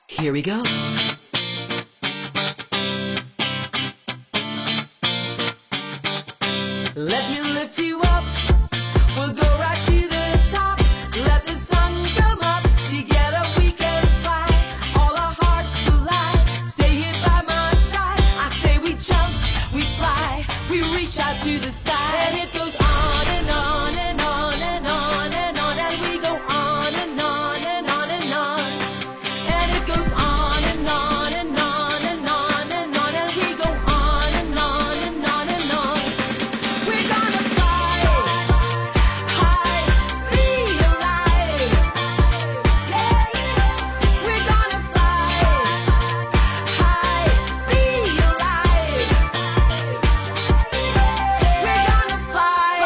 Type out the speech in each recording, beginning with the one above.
Here we go. Let me lift you up. We'll go right to the top. Let the sun come up. Together we can fly. All our hearts collide. Stay here by my side. I say we jump, we fly. We reach out to the sky. And it goes on and on and on and on and on. And we go on and on and on and on. And it goes on and on and on and on and on. And we go on and on and on and on. We're gonna fly high, be alive. Yeah, we're gonna fly high, be alive. We're gonna fly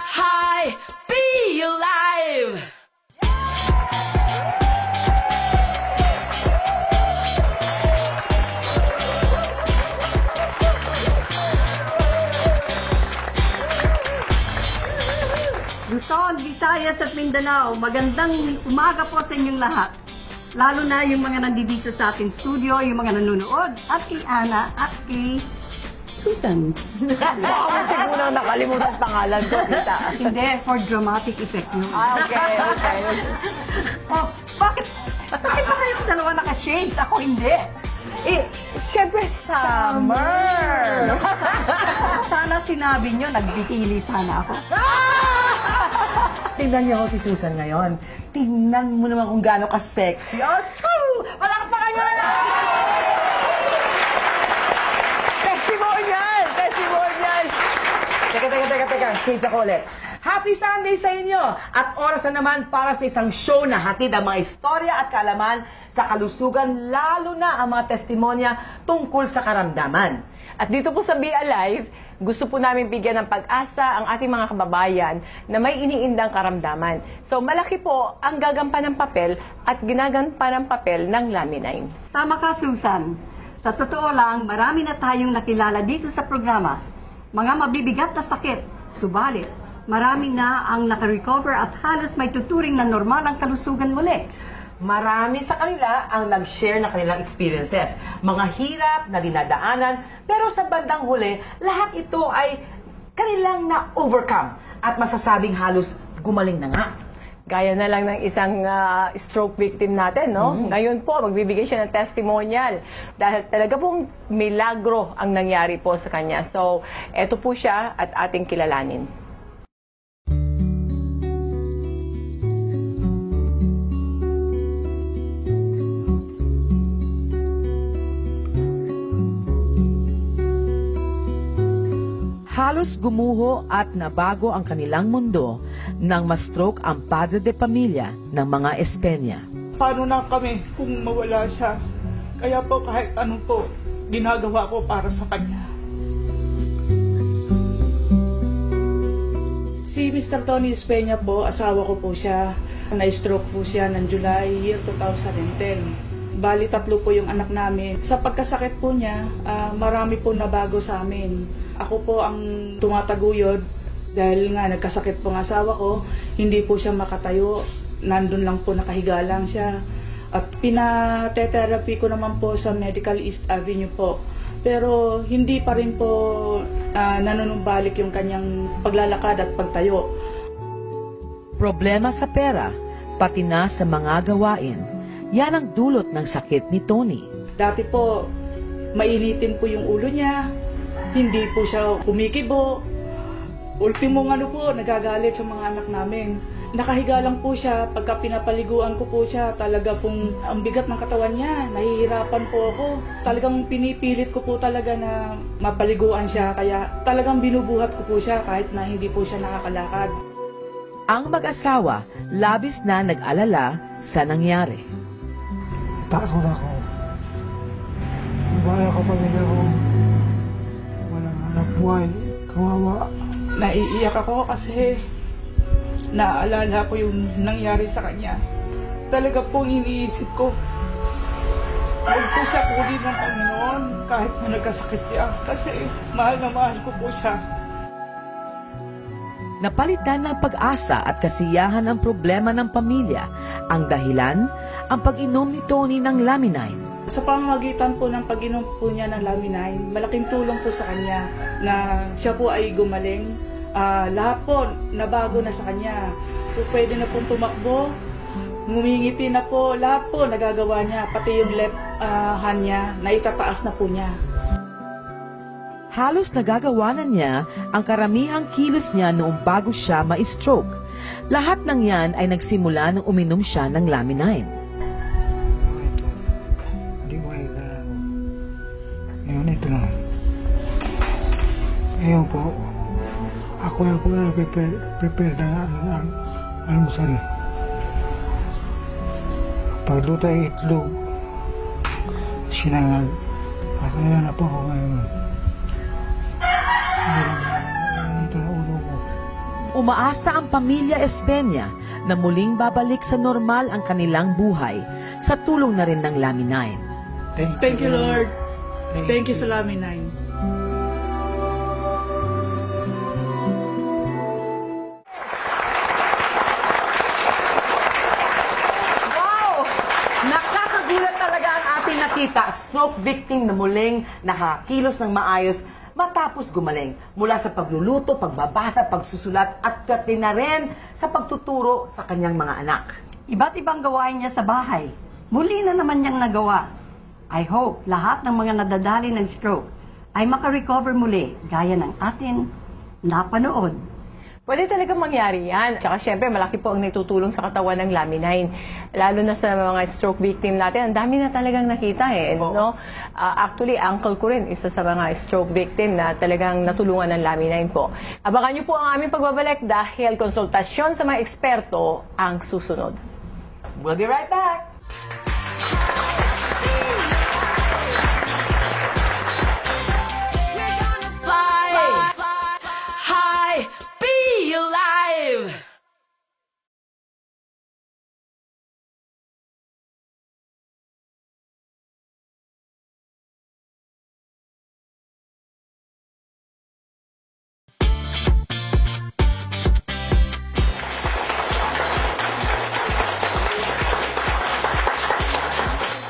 high, be alive. Luzon, Visayas at Mindanao, magandang umaga po sa inyong lahat. Lalo na yung mga nandito sa ating studio, yung mga nanonood, at kay Ana at kay Susan. Bakit ko nang nakalimutan pangalan ko, tita? Hindi, for dramatic effect yun. Okay. Oh, bakit ba kayong dalawa naka-shades? Ako hindi. Siyempre, summer! Sana sinabi nyo, nagbihili sana ako. Tingnan niyo si Susan ngayon. Tingnan mo naman kung gaano ka-sexy. Oh, choo! Palakpakan niyo na! Testimonial! Testimonial! Teka. Shades ako ulit. Happy Sunday sa inyo! At oras na naman para sa isang show na hatid ang mga istorya at kaalaman sa kalusugan, lalo na ang mga testimonya tungkol sa karamdaman. At dito po sa Be Alive, gusto po namin bigyan ng pag-asa ang ating mga kababayan na may iniindang karamdaman. So malaki po ang gagampan ng papel at ginagampan ng papel ng Laminine. Tama ka, Susan. Sa totoo lang, marami na tayong nakilala dito sa programa. Mga mabibigat na sakit, subalit, marami na ang nakarecover at halos may tuturing na normal ang kalusugan muli. Marami sa kanila ang nag-share ng kanilang experiences, mga hirap na dinadaanan, pero sa bandang huli, lahat ito ay kanilang na-overcome at masasabing halos gumaling na nga. Gaya na lang ng isang stroke victim natin, no? Ngayon po, magbibigay siya ng testimonial dahil talaga pong milagro ang nangyari po sa kanya. So, eto po siya at ating kilalanin. Halos gumuho at nabago ang kanilang mundo nang ma-stroke ang padre de pamilya ng mga Espenya. Paano na kami kung mawala siya? Kaya po kahit ano po, ginagawa ko para sa kanya. Si Mr. Tony Espenya po, asawa ko po siya. Na-stroke po siya ng July year 2010. Bali, 3 po yung anak namin. Sa pagkasakit po niya, marami po nabago sa amin. Ako po ang tumataguyod dahil nga nagkasakit po ang asawa ko, hindi po siya makatayo, nandun lang po, nakahiga lang siya. At pinatetherapy ko naman po sa Medical East Avenue po. Pero hindi pa rin po nanunumbalik yung kanyang paglalakad at pagtayo. Problema sa pera, pati na sa mga gawain, yan ang dulot ng sakit ni Tony. Dati po, mainitin po yung ulo niya, hindi po siya kumikibo. Ultimong po, nagagalit sa mga anak namin. Nakahiga lang po siya, pagka pinapaliguan ko po siya, talaga pong ang bigat ng katawan niya, nahihirapan po ako. Talagang pinipilit ko po talaga na mapaliguan siya, kaya talagang binubuhat ko po siya kahit na hindi po siya nakakalakad. Ang mag-asawa, labis na nag-alala sa nangyari. Takot ako. Wala ka pamilya ko. Walang anak buhay. Kawawa. Naiiyak ako kasi naaalala ko yung nangyari sa kanya. Talaga pong iniisip ko, huwag po siya kunin ng Panginoon kahit na nagkasakit siya. Kasi mahal na mahal ko po siya. Napalitan ng pag-asa at kasiyahan ang problema ng pamilya. Ang dahilan, ang pag-inom ni Tony ng Laminine. Sa pamamagitan po ng pag-inom po niya ng Laminine, malaking tulong po sa kanya na siya po ay gumaling. Lahat po nabago na sa kanya. Pwede na pong tumakbo, ngumingiti na po, lahat po nagagawa niya, pati yung left hand niya, naitataas na po niya. Halos nagagawa na niya ang karamihang kilos niya noong bago siya ma-stroke. Lahat ng yan ay nagsimula nung uminom siya ng Laminine. Hindi ko kaya. Ngayon ito na. Ngayon po, ako na po nag-prepare ng almusal. Pagluto ay itlog, sinangag. At kaya na po ako ngayon. Ito na ulo ko. Umaasa ang pamilya Espeña na muling babalik sa normal ang kanilang buhay sa tulong na rin ng Laminine. Thank you, Lord. Thank you sa Laminine. Wow! Nakakagulat talaga ang ating nakita. Stroke victim na muling nakakilos ng maayos matapos gumaling mula sa pagluluto, pagbabasa, pagsusulat at pati na rin sa pagtuturo sa kanyang mga anak. Iba't ibang gawain niya sa bahay. Muli na naman niyang nagawa. I hope lahat ng mga nadadali ng stroke ay makarecover muli gaya ng atin napanood. Pwede talaga mangyari yan. Tsaka syempre, malaki po ang natutulong sa katawan ng Laminine. Lalo na sa mga stroke victim natin, ang dami na talagang nakita eh. No? Actually, uncle ko rin, isa sa mga stroke victim na talagang natulungan ng Laminine po. Abangan niyo po ang aming pagbabalik dahil konsultasyon sa mga eksperto ang susunod. We'll be right back! We're gonna fly, high, be alive.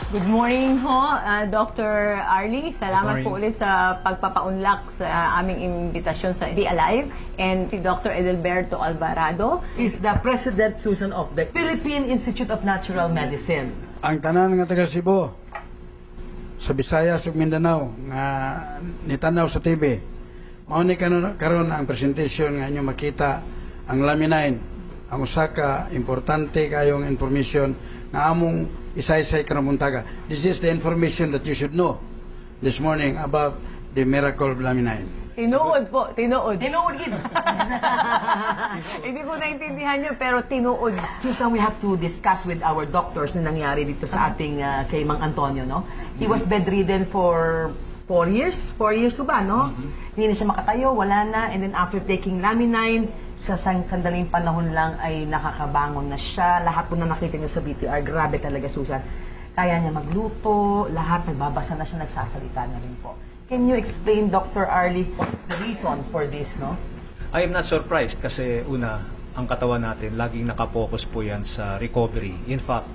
Good morning ho, Dr. Arlie. Salamat po ulit sa pagpapaunlak sa aming imbitasyon sa Be Alive. And si Dr. Edelberto Alvarado. Is the President Susan of the Philippine Institute of Natural Medicine. Ang tanan nga taga Cebu, sa Visayas ug Mindanao nga nitanaw sa TV, mao ni karon ang presentation nga inyo makita ang Laminine, ang usa ka importante kayong information nga among isa-isay kanamuntaga. This is the information that you should know this morning about the miracle of Laminine. Tinuod po, tinuod. Tinuod gid. Hindi ko naintindihan nyo, pero tinuod. Susan, we have to discuss with our doctors na nangyari dito sa ating kay Mang Antonio, no? He was bedridden for 4 years. 4 years ba, no? Hindi na siya makatayo, wala na. And then after taking Laminine, sa sandaling panahon lang ay nakakabangon na siya. Lahat po na nakita niyo sa BTR, grabe talaga, Susan. Kaya niya magluto, lahat, nagbabasa na siya, nagsasalita na rin po. Can you explain, Dr. Arlie, what's the reason for this, no? I am not surprised kasi una, ang katawan natin, laging nakapokus po yan sa recovery. In fact,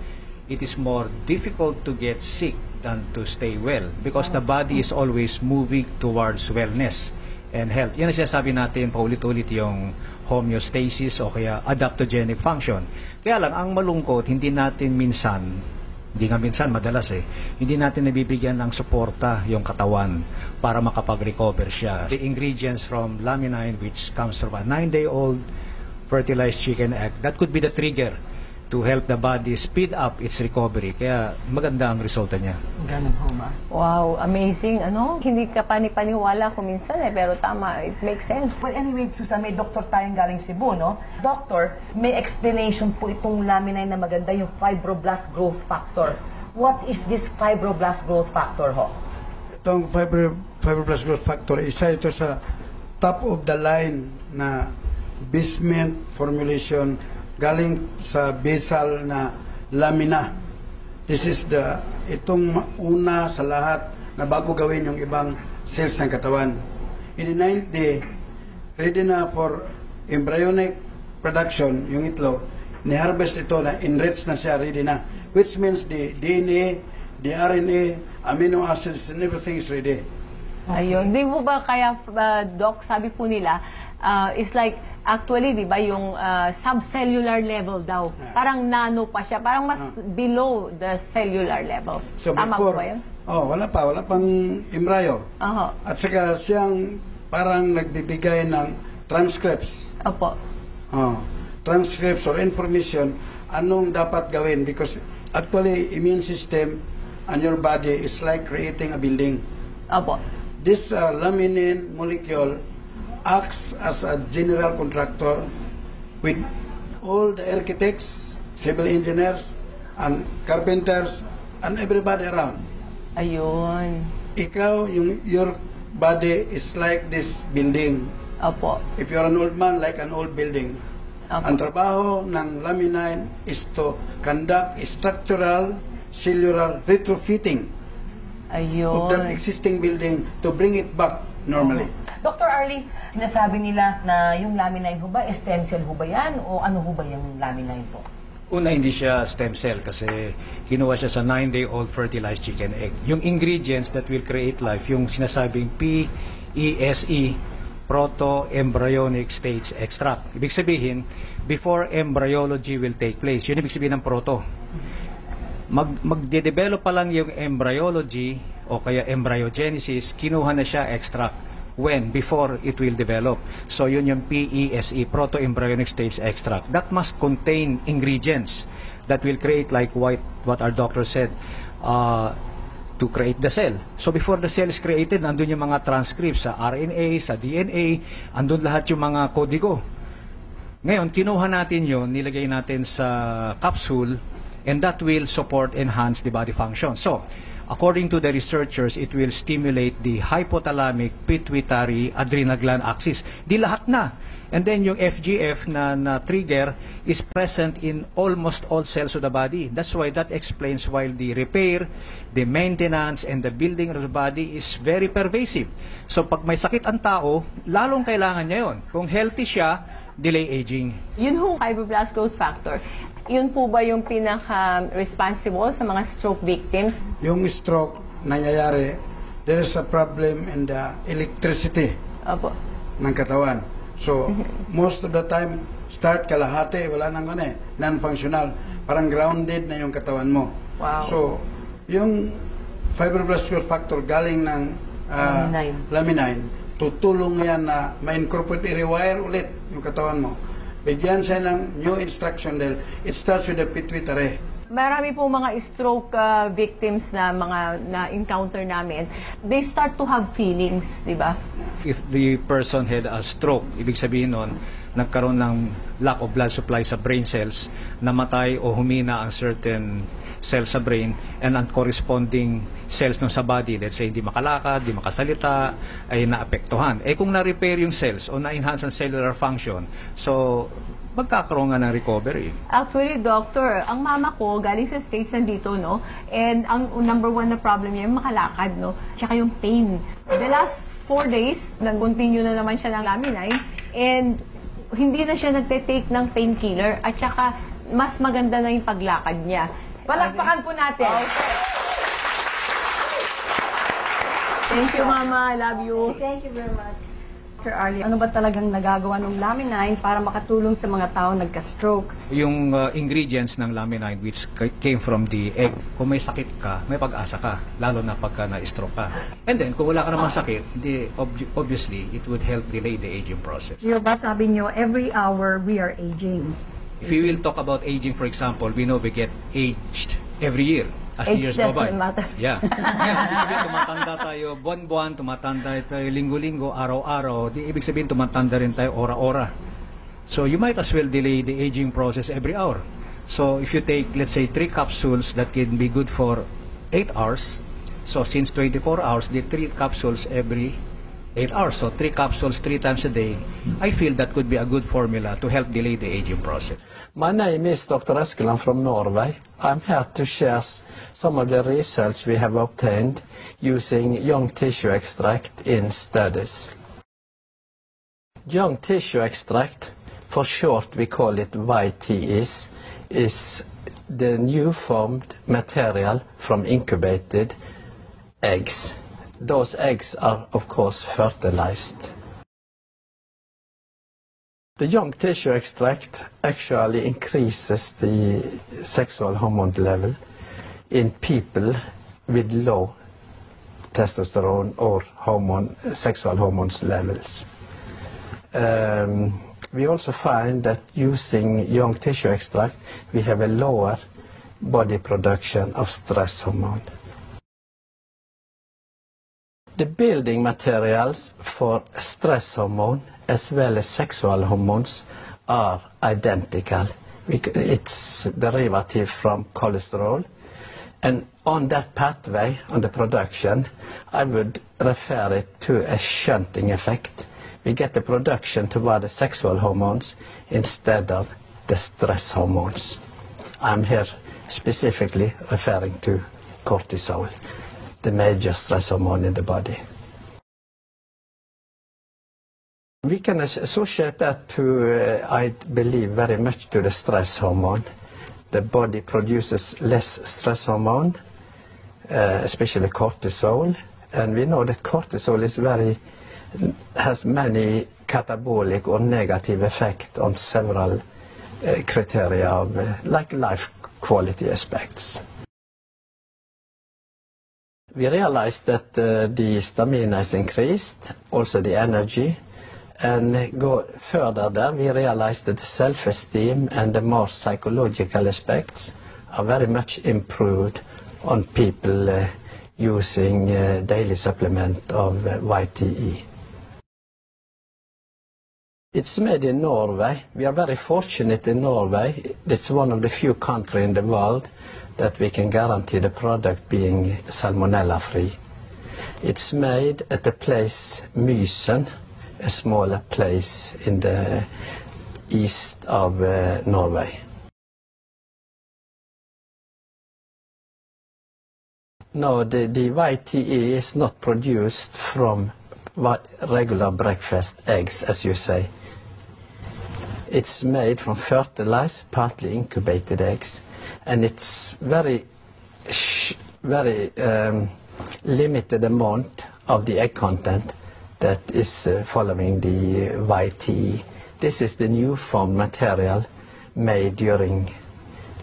it is more difficult to get sick than to stay well because the body is always moving towards wellness and health. Yan ang sinasabi natin paulit-ulit yung homeostasis o kaya adaptogenic function. Kaya lang, ang malungkot, hindi nga minsan, madalas hindi natin nabibigyan ng suporta yung katawan para makapag-recover siya. The ingredients from Laminine, which comes from a 9-day-old fertilized chicken egg, that could be the trigger to help the body speed up its recovery. Kaya maganda ang resulta niya. Ganun ho ba? Wow, amazing. Ano? Hindi ka panipaniwala kung minsan pero tama, it makes sense. Well, anyway, Susan, may doktor tayong galing Cebu, no? Doctor, may explanation po itong Laminine na maganda, yung fibroblast growth factor. What is this fibroblast growth factor, ho? Itong fibroblast growth factor, isa ito sa top of the line na basement formulation galing sa basal na lamina. This is itong una sa lahat na bago gawin yung ibang cells ng katawan. In the 9th day, ready na for embryonic production, yung itlog, ni-harvest ito na enriched na siya, ready na. Which means the DNA, the RNA, amino acids, and everything is ready. Ayun. Di mo ba kaya, Doc, sabi po nila, is like, actually, di ba, yung subcellular level daw. Parang nano pa siya. Parang mas below the cellular level. So Tama before, po ba yun? wala pang embryo. Oho. At saka siyang parang nagbibigay ng transcripts. Opo. Transcripts or information, anong dapat gawin. Because actually, immune system and your body is like creating a building. Opo. This laminin molecule acts as a general contractor with all the architects, civil engineers, and carpenters, and everybody around. Ayun. Ikaw, your body is like this building. Opo. If you're an old man, like an old building. Opo. Ang trabaho ng laminin is to conduct structural, cellular retrofitting of that Ayun. existing building to bring it back normally. Dr. Arlie, sinasabi nila na yung laminine ho ba, stem cell ho ba yan? O ano ho ba yung laminine po? Una, hindi siya stem cell kasi kinuha siya sa 9-day-old fertilized chicken egg. Yung ingredients that will create life, yung sinasabing PESE, proto-embryonic stage extract. Ibig sabihin, before embryology will take place. Yun ibig sabihin ng proto. Magde-develop pa lang yung embryology o kaya embryogenesis, kinuha na siya extract. When? Before it will develop. So yun yung PESE, proto-embryonic stage extract. That must contain ingredients that will create like what our doctor said, to create the cell. So before the cell is created, nandun yung mga transcripts sa RNA, sa DNA, andun lahat yung mga kodigo. Ngayon, kinuha natin yun, nilagay natin sa capsule, and that will support, enhance the body function. So, according to the researchers, it will stimulate the hypothalamic pituitary adrenal gland axis. Di lahat na. And then yung FGF na trigger is present in almost all cells of the body. That's why that explains why the repair, the maintenance, and the building of the body is very pervasive. So pag may sakit ang tao, lalong kailangan niya yun. Kung healthy siya, delay aging. Yun ho, fibroblast growth factor. Yun po ba yung pinaka-responsible sa mga stroke victims? Yung stroke nangyayari, there is a problem in the electricity Opo. ng katawan. So, most of the time, start kalahati, wala nang non-functional. Parang grounded na yung katawan mo. Wow. So, yung fibroblast growth factor galing ng laminin, tutulong yan na ma-incorporate, i-rewire ulit yung katawan mo. Bigyan siya ng new instruction dahil it starts with the pituitary. Marami po mga stroke victims na mga na-encounter namin. They start to have feelings, di ba? If the person had a stroke, ibig sabihin nun, nagkaroon ng lack of blood supply sa brain cells, namatay o humina ang certain cells sa brain, and ang corresponding cells nun sa body, let's say hindi makalakad, hindi makasalita, ay naapektuhan. Kung na-repair yung cells o na-enhance ang cellular function, so magkakaroon nga ng recovery. Actually, doctor, ang mama ko galing sa States nandito, no? And ang number one na problem niya yung makalakad, no? Tsaka yung pain. The last 4 days, nag-continue na naman siya ng laminine, and hindi na siya nagte-take ng painkiller, at tsaka mas maganda na yung paglakad niya. Palakpakan po natin. Thank you, Mama. I love you. Thank you very much. Dr. Arlie, ano ba talagang nagagawa ng laminin para makatulong sa mga tao nagka-stroke? Yung ingredients ng laminin which came from the egg, kung may sakit ka, may pag-asa ka, lalo na pagka na-stroke ka. And then, kung wala ka namang sakit, obviously, it would help delay the aging process. Yung ba sabi nyo, every hour we are aging. If we will talk about aging, for example, we know we get aged every year. As the Age years go by. doesn't matter. Yeah. Ibig sabihin, tumatanda tayo buwan-buwan, tumatanda tayo linggo-linggo, araw-araw. Ibig sabihin, tumatanda rin tayo ora-ora. So you might as well delay the aging process every hour. So if you take, let's say, 3 capsules that can be good for 8 hours, so since 24 hours, the 3 capsules every 8 hours. So 3 capsules 3 times a day. I feel that could be a good formula to help delay the aging process. My name is Dr. Eskeland from Norway. I'm here to share some of the results we have obtained using young tissue extract in studies. Young tissue extract, for short we call it YTEs, is the new formed material from incubated eggs. Those eggs are of course fertilized. The young tissue extract actually increases the sexual hormone level in people with low testosterone or sexual hormones levels. We also find that using young tissue extract, we have a lower body production of stress hormone. The building materials for stress hormone as well as sexual hormones are identical. It's derivative from cholesterol. And on that pathway, on the production, I would refer it to a shunting effect. We get the production toward the sexual hormones instead of the stress hormones. I'm here specifically referring to cortisol, the major stress hormone in the body. We can associate that to, I believe, very much to the stress hormone. The body produces less stress hormone, especially cortisol, and we know that cortisol has many catabolic or negative effect on several criteria of like life quality aspects. We realized that the stamina is increased, also the energy, and go further there, we realized that the self-esteem and the more psychological aspects are very much improved on people using daily supplement of YTE. It's made in Norway. We are very fortunate in Norway. It's one of the few countries in the world that we can guarantee the product being salmonella-free. It's made at the place Mysen, a smaller place in the east of Norway. No, the YTE is not produced from regular breakfast eggs, as you say. It's made from fertilized, partly incubated eggs, and it's very limited amount of the egg content that is following the YTE. This is the new formed material made during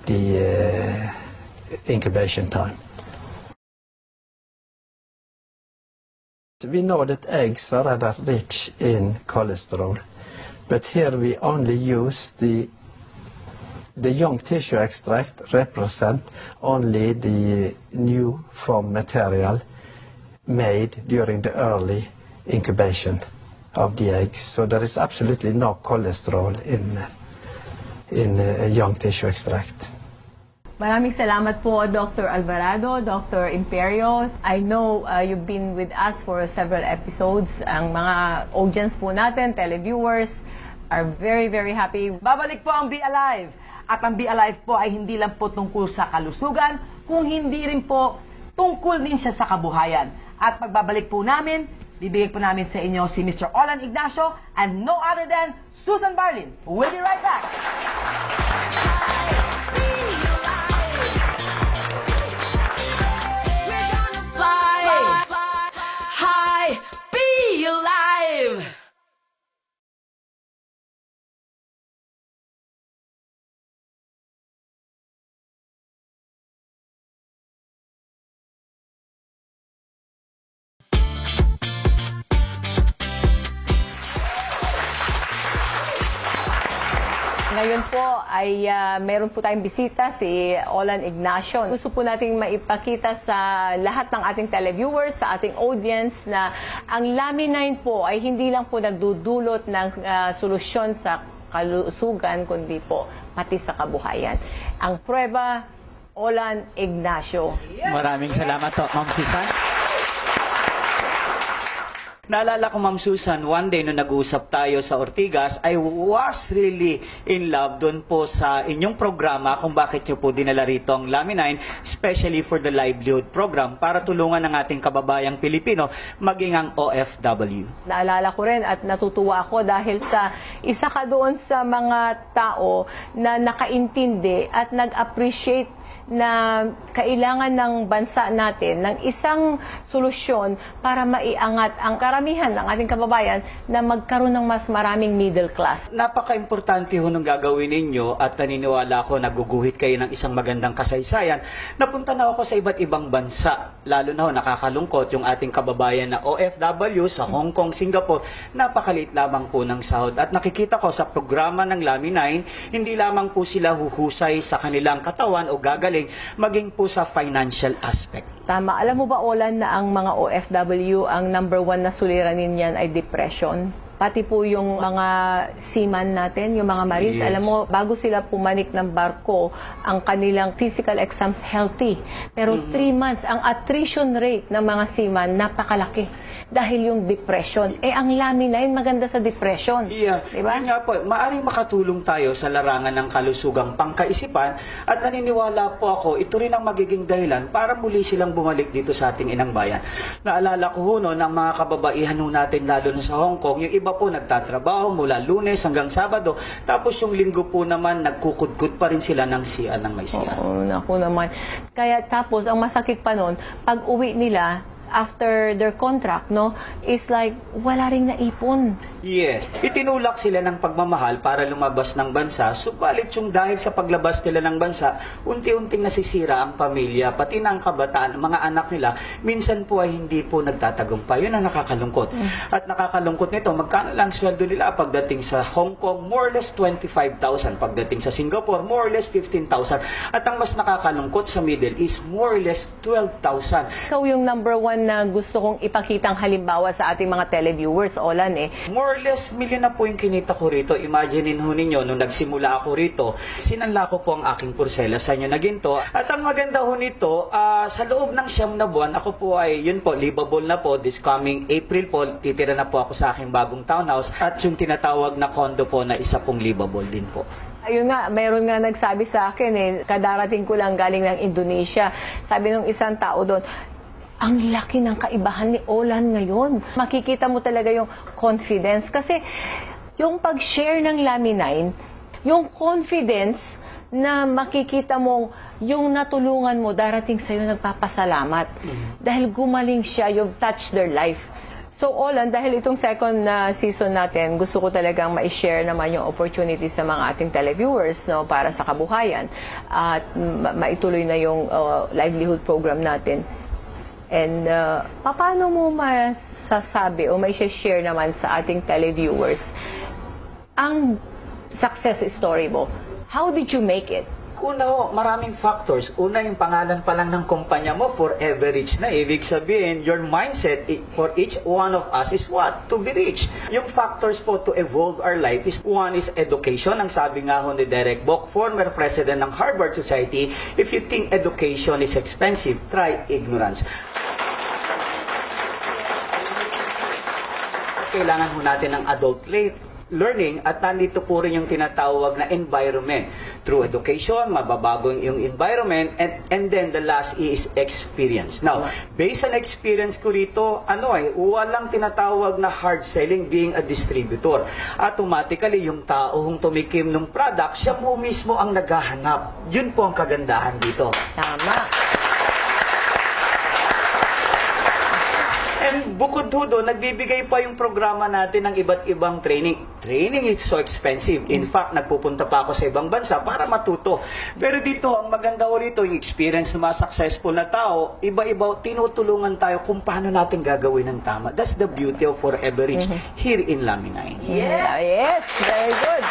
the incubation time. We know that eggs are rather rich in cholesterol, but here we only use the young tissue extract represent only the new formed material made during the early incubation of the eggs. So there is absolutely no cholesterol in young tissue extract. Maraming salamat po, Dr. Alvarado, Dr. Imperio. I know you've been with us for several episodes. Ang mga audience po natin, televiewers, are very, very happy. Babalik po ang Be Alive. At ang Be Alive po ay hindi lang po tungkol sa kalusugan, kung hindi rin po tungkol din siya sa kabuhayan. At pagbabalik po namin, bibigay po namin sa inyo si Mr. Olan Ignacio and no other than Susan Barlin. We'll be right back. Ngayon po ay meron po tayong bisita, si Olan Ignacio. Gusto po nating maipakita sa lahat ng ating televiewers, sa ating audience, na ang Laminin po ay hindi lang po nagdudulot ng solusyon sa kalusugan, kundi po pati sa kabuhayan. Ang prueba, Olan Ignacio. Maraming salamat po, Ma'am Susan. Naalala ko, Ma'am Susan, one day nung nag-uusap tayo sa Ortigas, I was really in love doon po sa inyong programa kung bakit nyo po dinala rito ang Lami 9, especially for the livelihood program para tulungan ng ating kababayang Pilipino maging ang OFW. Naalala ko rin at natutuwa ako dahil sa isa ka doon sa mga tao na nakaintindi at nag-appreciate na kailangan ng bansa natin ng isang solusyon para maiangat ang karamihan ng ating kababayan na magkaroon ng mas maraming middle class. Napaka-importante ho nung gagawin ninyo at naniniwala ako naguguhit kayo ng isang magandang kasaysayan. Napunta na ako sa iba't ibang bansa, lalo na ho nakakalungkot yung ating kababayan na OFW sa Hong Kong, Singapore, napakaliit lamang po ng sahod. At nakikita ko sa programa ng Lami 9, hindi lamang po sila huhusay sa kanilang katawan o gagaling, maging po sa financial aspect. Tama. Alam mo ba, Olan, na ang mga OFW, ang number 1 na suliranin niyan ay depression? Pati po yung mga seaman natin, yung mga marines, alam mo, bago sila pumanik ng barko, ang kanilang physical exams healthy. Pero 3 months, ang attrition rate ng mga seaman, napakalaki. Dahil yung depression. Ang Lami 9 maganda sa depression. Diba? Yun nga po, maaaring makatulong tayo sa larangan ng kalusugang pangkaisipan at naniniwala po ako, ito rin ang magiging dahilan para muli silang bumalik dito sa ating inang bayan. Naalala ko ng mga kababaihan natin lalo na sa Hong Kong, yung iba po nagtatrabaho mula Lunes hanggang Sabado, tapos yung Linggo po naman nagkukudkod pa rin sila ng siya ng may siya. Oo, naku naman. Kaya tapos, ang masakit pa nun, pag uwi nila, after their contract, is like, wala ring naipon. Yes. Itinulak sila ng pagmamahal para lumabas ng bansa, subalit yung dahil sa paglabas nila ng bansa, unti-unting nasisira ang pamilya, pati ng kabataan, mga anak nila, minsan po ay hindi po nagtatagumpay. Yun ang nakakalungkot. At nakakalungkot nito, magkano lang sweldo nila pagdating sa Hong Kong, more or less 25,000. Pagdating sa Singapore, more or less 15,000. At ang mas nakakalungkot sa Middle East, more or less 12,000. Ikaw yung number 1 na gusto kong ipakitang halimbawa sa ating mga televiewers, Olan More or less, milyon na po yung kinita ko rito. Imaginein ho ninyo, nung nagsimula ako rito, sinanla ko po ang aking pursela sa inyo na ginto. At ang maganda ho nito, sa loob ng 9 na buwan, ako po ay, yun po, livable na po. This coming April po, titira na po ako sa aking bagong townhouse. At yung tinatawag na condo po na isa pong livable din po. Ayun nga, mayroon nga nagsabi sa akin, kadarating ko lang galing ng Indonesia. Sabi ng isang tao doon, ang laki ng kaibahan ni Olan ngayon. Makikita mo talaga yung confidence. Kasi yung pag-share ng Lami 9, yung confidence na makikita mo yung natulungan mo, darating sa'yo nagpapasalamat. Dahil gumaling siya, you've touched their life. So Olan, dahil itong second season natin, gusto ko talagang ma-share naman yung opportunity sa mga ating televiewers para sa kabuhayan. At maituloy na yung livelihood program natin. And paano mo masasabi o may share naman sa ating televiewers ang success story mo? How did you make it? Una maraming factors. Una, yung pangalan pa lang ng kumpanya mo, Forever Rich na. Ibig sabihin, your mindset for each one of us is what? To be rich. Yung factors po to evolve our life is, one is education. Ang sabi nga ho ni Derek Bok, former president ng Harvard Society, if you think education is expensive, try ignorance. Kailangan ho natin ng adult learning at nandito po rin yung tinatawag na environment. Through education, mababago yung environment and then the last is experience. Now, based on experience ko rito, walang tinatawag na hard selling being a distributor. Automatically, yung tao kung tumikim ng product, siya mo mismo ang naghahanap. Yun po ang kagandahan dito. Tama. And bukod doon, nagbibigay pa yung programa natin ng iba't ibang training. Training is so expensive. In fact, nagpupunta pa ako sa ibang bansa para matuto. Pero dito, ang maganda ko rito, yung experience ng mga successful na tao, iba-iba, tinutulungan tayo kung paano natin gagawin ng tama. That's the beauty of Forever Rich here in Lami 9. Yeah, yes, very good.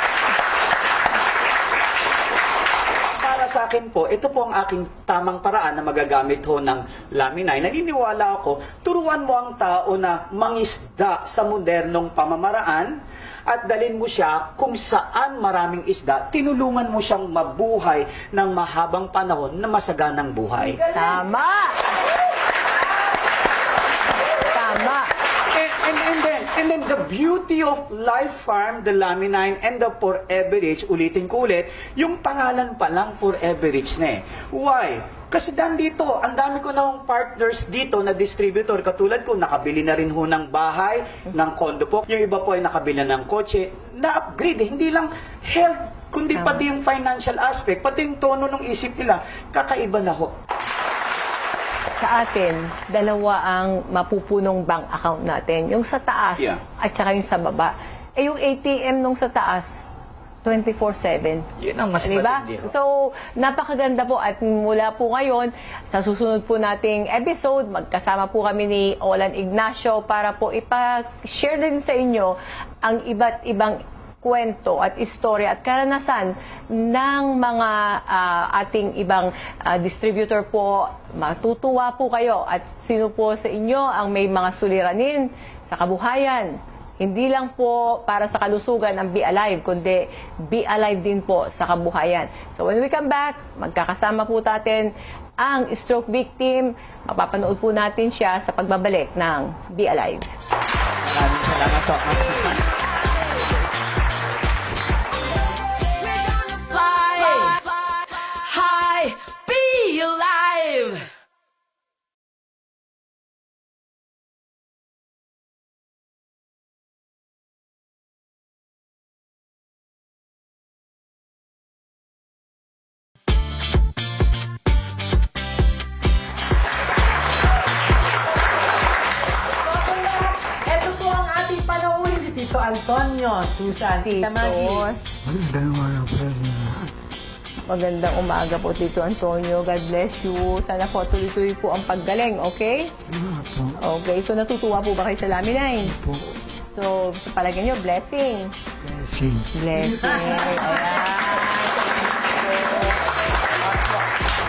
Sa akin po, ito po ang aking tamang paraan na magagamit ho ng Lami 9. Naniniwala ako, turuan mo ang tao na mangisda sa modernong pamamaraan at dalhin mo siya kung saan maraming isda, tinulungan mo siyang mabuhay ng mahabang panahon na masaganang buhay. Tama! Tama! And And then the beauty of Life Farm, the Laminin, and the Forever Rich, ulitin ko ulit, yung pangalan pa lang Forever Rich na eh. Why? Kasi dito, ang dami ko na partners dito na distributor, katulad ko, nakabili na rin ho ng bahay, ng condo po. Yung iba po ay nakabili ng kotse, na-upgrade. Hindi lang health, kundi pati yung financial aspect, pati yung tono ng isip nila, kakaiba na ho. Sa atin, dalawa ang mapupunong bank account natin. Yung sa taas at saka yung sa baba. Eh yung ATM nung sa taas, 24/7. Yun ang mas diba? matindi. So, napakaganda po at mula po ngayon, sa susunod po nating episode, magkasama po kami ni Olan Ignacio para po ipa-share din sa inyo ang iba't ibang kwento at istorya at karanasan ng mga ating ibang distributor po. Matutuwa po kayo at sino po sa inyo ang may mga suliranin sa kabuhayan. Hindi lang po para sa kalusugan ang Be Alive, kundi Be Alive din po sa kabuhayan. So when we come back, magkakasama po natin ang stroke victim. Mapapanood po natin siya sa pagbabalik ng Be Alive. Maraming salamat po, Ma'am Susan. Be alive! Ito po ang ating panauhin si Tito Antonio, Susan, Tita Maggie. Magandang umaga po, Tito Antonio. God bless you. Sana po tuloy-tuloy po ang paggaling, okay? Okay, so natutuwa po ba kayo sa Laminin? So, sa palagay nyo, blessing? Blessing. Ayan.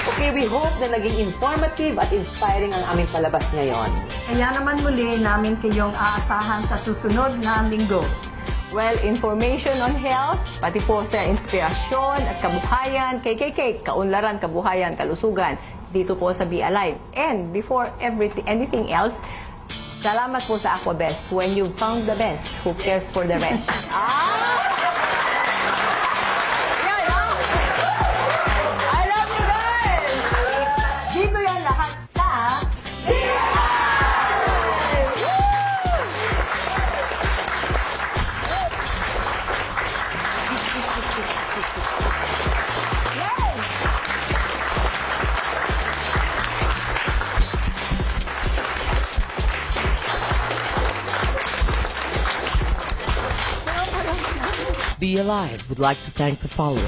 Okay, we hope na naging informative at inspiring ang aming palabas ngayon. Kaya naman muli namin kayong aasahan sa susunod na linggo. Well, information on health, pati po sa inspirasyon at kabuhayan, KKK, kaunlaran, kabuhayan, kalusugan, dito po sa Be Alive. And before anything else, salamat po sa Aquabest. When you found the best, who cares for the rest? I love you guys! Dito yan lahat sa... Be Alive would like to thank the following: